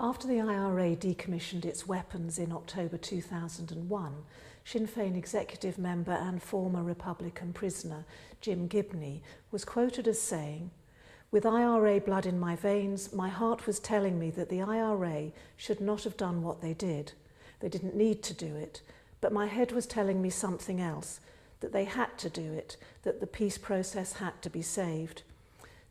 After the IRA decommissioned its weapons in October 2001, Sinn Féin executive member and former Republican prisoner Jim Gibney was quoted as saying, "With IRA blood in my veins, my heart was telling me that the IRA should not have done what they did. They didn't need to do it, but my head was telling me something else, that they had to do it, that the peace process had to be saved."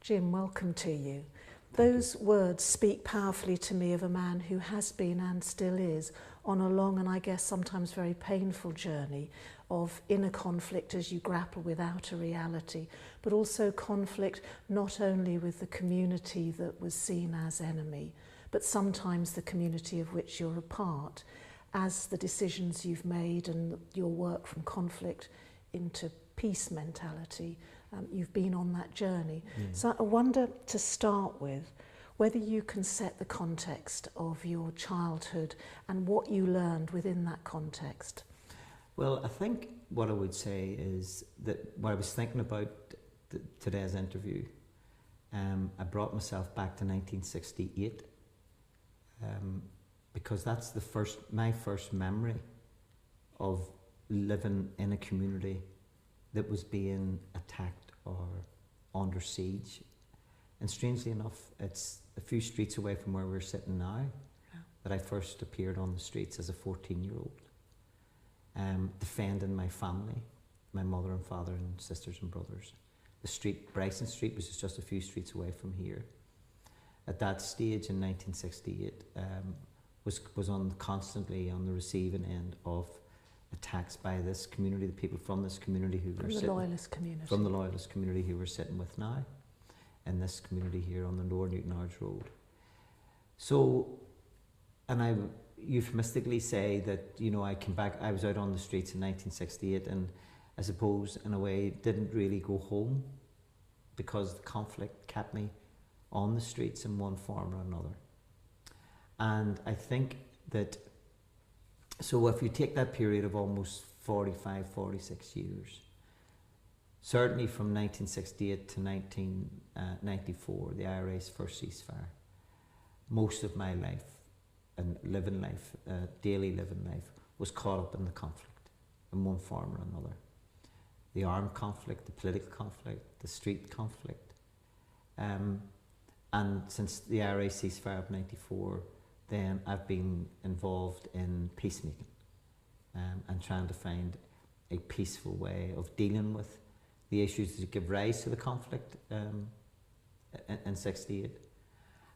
Jim, welcome to you. Those words speak powerfully to me of a man who has been and still is on a long and I guess sometimes very painful journey of inner conflict as you grapple with outer reality, but also conflict not only with the community that was seen as enemy, but sometimes the community of which you're a part, as the decisions you've made and your work from conflict into peace mentality, you've been on that journey. So I wonder, to start with, whether you can set the context of your childhood and what you learned within that context. Well, I think what I would say is that when I was thinking about today's interview, I brought myself back to 1968 because that's my first memory of living in a community that was being attacked or under siege. And strangely enough, it's a few streets away from where we're sitting now that I first appeared on the streets as a 14-year-old, defending my family, my mother and father and sisters and brothers. The street, Bryson Street, was just a few streets away from here. At that stage in 1968, was constantly on the receiving end of attacks by this community, the people from this community who were sitting... From the Loyalist community who we're sitting with now, in this community here on the Lower Newton Ards Road. So, and I euphemistically say that, you know, I came back, I was out on the streets in 1968 and I suppose in a way didn't really go home because the conflict kept me on the streets in one form or another. And I think that, so if you take that period of almost 45, 46 years, certainly from 1968 to 1994, the IRA's first ceasefire, most of my life and living life, daily living life, was caught up in the conflict in one form or another. The armed conflict, the political conflict, the street conflict. And since the IRA ceasefire of 94, then I've been involved in peacemaking and trying to find a peaceful way of dealing with the issues that give rise to the conflict in 68,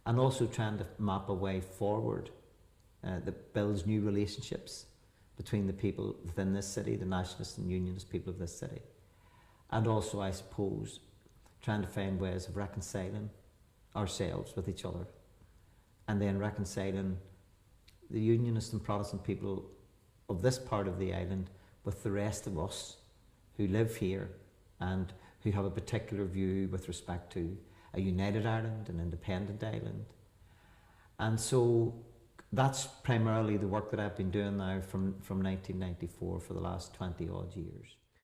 and also trying to map a way forward that builds new relationships between the people within this city, the nationalist and unionist people of this city, and also, I suppose, trying to find ways of reconciling ourselves with each other, and then reconciling the unionist and Protestant people of this part of the island with the rest of us who live here and who have a particular view with respect to a united Ireland, an independent Ireland. And so that's primarily the work that I've been doing now from 1994 for the last 20 odd years.